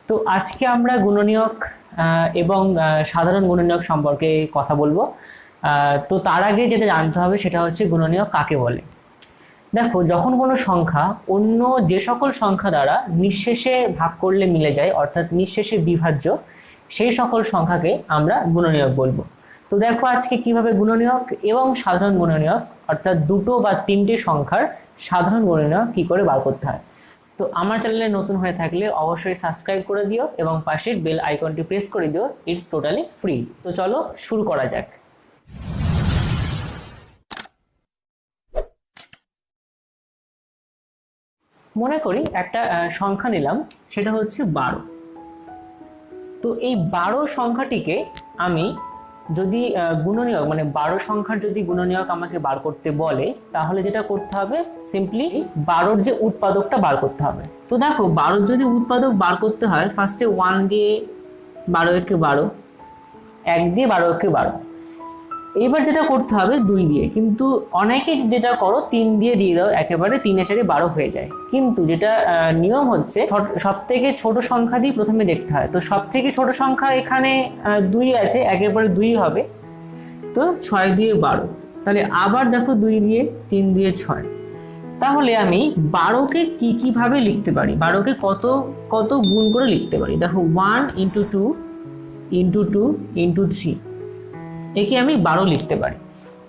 তো আজকে আমরা গুণনীয়ক এবং সাধারণ গুণনীয়ক সম্পর্কে কথা বলবো। তো তার আগে যেটা জানতে হবে সেটা হচ্ছে গুণনীয়ক কাকে বলে। দেখো, যখন কোনো সংখ্যা অন্য যে সকল সংখ্যা দ্বারা নিঃশেষে ভাগ করলে মিলে যায়, অর্থাৎ নিঃশেষে বিভাজ্য, সেই সকল সংখ্যাকে আমরা গুণনীয়ক বলবো। তো দেখো আজকে কিভাবে গুণনীয়ক এবং সাধারণ গুণনীয়ক, অর্থাৎ দুটো বা তিনটে সংখ্যার সাধারণ গুণনীয়ক কি করে বার করতে হয়। তো আমার চ্যানেলে নতুন হয়ে থাকলে অবশ্যই সাবস্ক্রাইব করে দিও এবং পাশের বেল আইকনটি প্রেস করে দিও। It's totally free. তো চলো শুরু করা যাক। মনে করি একটা সংখ্যা নিলাম, সেটা হচ্ছে 12। তো এই 12 সংখ্যাটিকে আমি যদি গুণনীয়ক মানে 12 সংখ্যার যদি গুণনীয়ক আমাকে বার করতে বলে, তাহলে যেটা করতে হবে সিম্পলি 12-র যে উৎপাদকটা বার করতে হবে। তো দেখো, 12-র যদি উৎপাদক বার করতে হয়, ফার্স্টে 1 দিয়ে 12 একে 12, 1 দিয়ে 12 একে 12, এইবার যেটা করতে হবে 2 দিয়ে, কিন্তু অনেকে যেটা করো 3 দিয়ে দাও, একেবারে 3 এর সাথে 12 হয়ে যায়। কিন্তু যেটা নিয়ম হচ্ছে সব থেকে ছোট সংখ্যা দিয়ে প্রথমে দেখতে হয়। তো সব থেকে ছোট সংখ্যা এখানে 2 আছে, একেবারে 2 হবে। তো 6 দিয়ে 12, তাহলে আবার দেখো 2 দিয়ে 3 দিয়ে 6। তাহলে আমি 12কে কি ভাবে লিখতে পারি, 12কে কত কত গুণ করে লিখতে পারি। দেখো 1 ইন্টু 2 ইন্টু 2 ইন্টু 3, একে আমি 12 লিখতে পারি।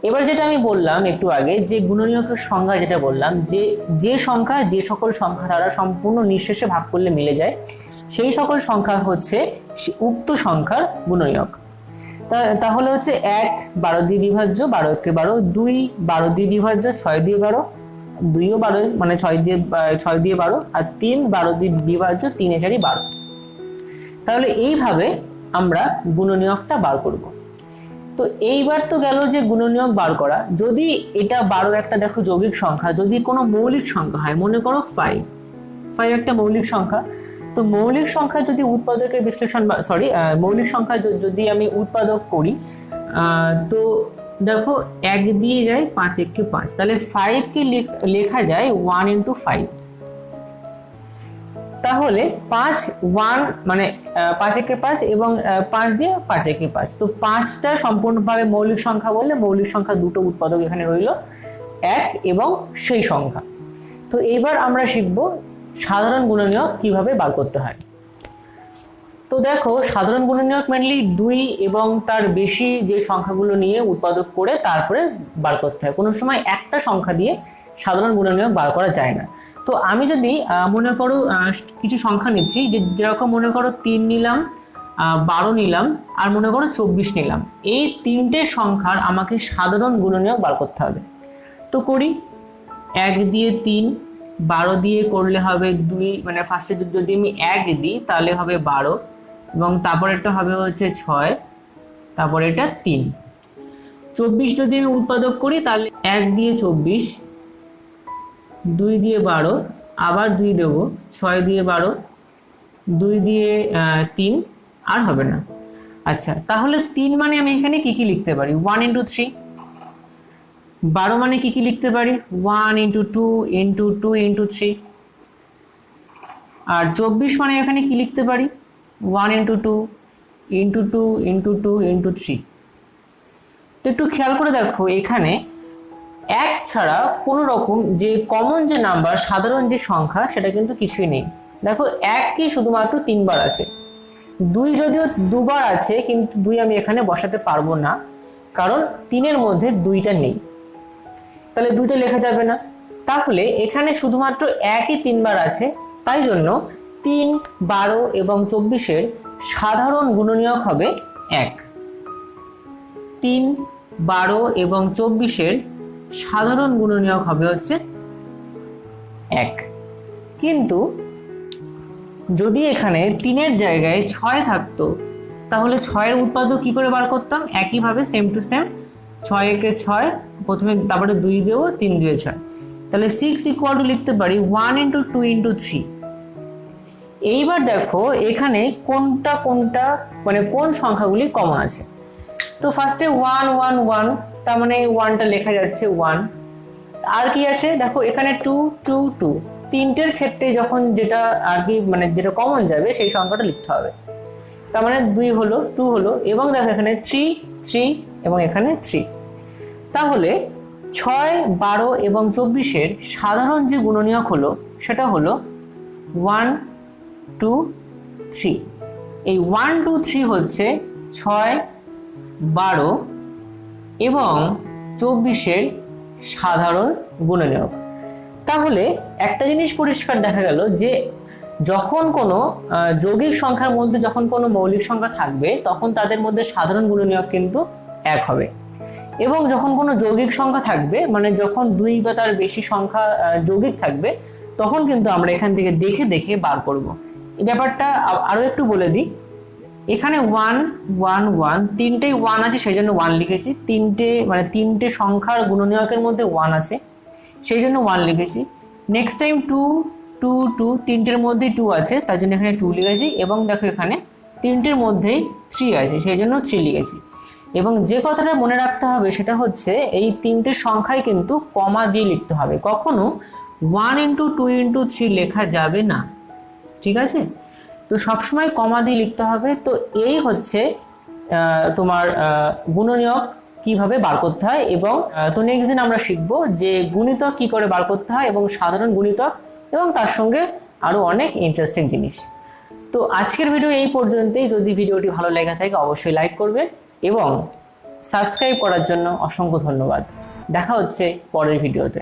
এবার যেটা আমি বললাম একটু আগে, যে গুণনীয়কের সংজ্ঞা যেটা বললাম, যে সংখ্যা যে সকল সংখ্যা দ্বারা সম্পূর্ণ নিঃশেষে ভাগ করলে মিলে যায়, সেই সকল সংখ্যা হচ্ছে উক্ত সংখ্যার গুণনীয়ক। তাহলে হচ্ছে 1 12 দিয়ে বিভাজ্য, 12 একে 12, 2 12 দিয়ে বিভাজ্য, 6 দিয়ে 12, 2ও 12 মানে 6 দিয়ে 12, আর 3 12 দিয়ে বিভাজ্য, 3 এর 12। তাহলে এইভাবে আমরা গুণনীয়কটা বার করব। তো এইবার তো গেল যে গুণনীয়ক বার করা। যদি এটা 12 একটা দেখো যৌগিক সংখ্যা, যদি কোনো মৌলিক সংখ্যা হয়, মনে করো 5 একটা মৌলিক সংখ্যা, তো মৌলিক সংখ্যা যদি উৎপাদকের বিশ্লেষণ মৌলিক সংখ্যা যদি আমি উৎপাদক করি, তো দেখো 1 দিয়ে যায় 5 একে 5, তাহলে 5 কে লেখা যায় 1 ইন্টু 5। তাহলে 5 1 মানে 5 একে 5 এবং 5 দিয়ে 5 একে 5, তো 5টা সম্পূর্ণভাবে মৌলিক সংখ্যা বললে মৌলিক সংখ্যা দুটো উৎপাদক এখানে রইল, 1 এবং সেই সংখ্যা। তো এবার আমরা শিখব সাধারণ গুণনীয়ক কিভাবে বার করতে হয়। তো দেখো, সাধারণ গুণনীয়ক মেনলি 2 এবং তার বেশি যে সংখ্যাগুলো নিয়ে উৎপাদক করে তারপরে বার করতে হয়। কোনো সময় একটা সংখ্যা দিয়ে সাধারণ গুণনীয়ক বার করা যায় না। তো আমি যদি মনে করো কিছু সংখ্যা নিচ্ছি, যেরকম মনে করো 3 নিলাম, 12 নিলাম, আর মনে করো 24 নিলাম, এই তিনটে সংখ্যার আমাকে সাধারণ গুণনীয়ক বার করতে হবে। তো করি, 1 দিয়ে 3, 12 দিয়ে করলে হবে 2, মানে ফার্স্টে যদি আমি 1 দিই তাহলে হবে 12, এবং তারপর এটা হবে হচ্ছে 6, তারপর এটা 3। 24 যদি আমি উৎপাদক করি তাহলে 1 দিয়ে 24, 2 দিয়ে 12, আবার 2 দেবো, 6 দিয়ে 12, 2 দিয়ে 3, আর হবে না। আচ্ছা, তাহলে 3 মানে আমি এখানে কি লিখতে পারি, 1 ইন্টু 3। 12 মানে কি লিখতে পারি, 1 ইন্টু 2 ইন্টু 2 ইন্টু 3। আর 24 মানে এখানে কি লিখতে পারি, 1 ইন্টু 2 ইন্টু 2 ইন্টু 2 ইন্টু 3। তো একটু খেয়াল করে দেখো, এখানে 1 ছাড়া কোনো রকম যে কমন যে নাম্বার, সাধারণ যে সংখ্যা, সেটা কিন্তু কিছুই নেই। দেখো 1 কি শুধুমাত্র 3 বার আছে, 2 যদিও 2 বার আছে, কিন্তু 2 আমি এখানে বসাতে পারবো না, কারণ 3-এর মধ্যে 2টা নেই, তাহলে 2টা লেখা যাবে না। তাহলে এখানে শুধুমাত্র 1ই 3 বার আছে, তাই জন্য 3, 12 এবং 24-এর সাধারণ গুণনীয়ক হবে 1। 3, 12 এবং 24-এর সাধারণ গুণনীয়ক হবে হচ্ছে 1। কিন্তু যদি এখানে 3-এর জায়গায় 6 থাকতো, তাহলে 6-এর উৎপাদক কি করে বার করতাম, একইভাবে সেম টু সেম, 6 একে 6 প্রথমে, তারপরে 2 দেবো, 3 দিয়ে 6, তাহলে 6 ইকুয়াল টু লিখতে পারি 1 ইন্টু 2 ইন্টু 3। এইবার দেখো এখানে কোনটা মানে কোন সংখ্যাগুলি কমন আছে। তো ফার্স্টে 1 1 1, তার মানে 1টা লেখা যাচ্ছে 1। আর কি আছে দেখো, এখানে 2 2 2, তিনটের ক্ষেত্রে যখন যেটা আর কি মানে যেটা কমন যাবে সেই সংখ্যাটা লিখতে হবে। তার মানে 2 হলো, 2 হলো, এবং দেখো এখানে 3 3 এবং এখানে 3। তাহলে 6 12 এবং 24-এর সাধারণ যে গুণনীয়ক হলো সেটা হলো 1 2 3। এই 1 2 3 হচ্ছে 6 12 এবং 24-এর সাধারণ গুণনীয়ক। তাহলে একটা জিনিস পরিষ্কার দেখা গেল যে যখন কোনো যৌগিক সংখ্যার মধ্যে যখন কোনো মৌলিক সংখ্যা থাকবে তখন তাদের মধ্যে সাধারণ গুণনীয়ক কিন্তু 1 হবে, এবং যখন কোনো যৌগিক সংখ্যা থাকবে মানে যখন 2 বা তার বেশি সংখ্যা যৌগিক থাকবে তখন কিন্তু আমরা এখান থেকে দেখে দেখে বার করব। এই ব্যাপারটা আরো একটু বলে দিই। এখানে 1 1 1 তিনটেই 1 আছে সেই জন্য 1 লিখেছি, তিনটে সংখ্যার গুণনীয়কের মধ্যে 1 আছে সেই জন্য 1 লিখেছি। নেক্সট টাইম 2 2 2 তিনটের মধ্যেই 2 আছে তার জন্য এখানে 2 লিখেছি, এবং দেখো এখানে তিনটের মধ্যেই 3 আছে সেই জন্য 3 লিখেছি। এবং যে কথাটা মনে রাখতে হবে সেটা হচ্ছে এই তিনটে সংখ্যায় কিন্তু কমা দিয়ে লিখতে হবে, কখনো 1 × 2 × 3 লেখা যাবে না, ঠিক আছে? তো সবসময় কমা দিয়ে লিখতে হবে। তো এই হচ্ছে তোমার গুণনীয়ক কিভাবে বার করতে হয়, এবং তো নেক্সট দিন আমরা শিখবো যে গুণিতক কি করে বার করতে হয় এবং সাধারণ গুণিতক, এবং তার সঙ্গে আরো অনেক ইন্টারেস্টিং জিনিস। তো আজকের ভিডিও এই পর্যন্তই। যদি ভিডিওটি ভালো লেগে থাকে অবশ্যই লাইক করবে এবং সাবস্ক্রাইব করার জন্য অসংখ্য ধন্যবাদ। দেখা হচ্ছে পরের ভিডিওতে।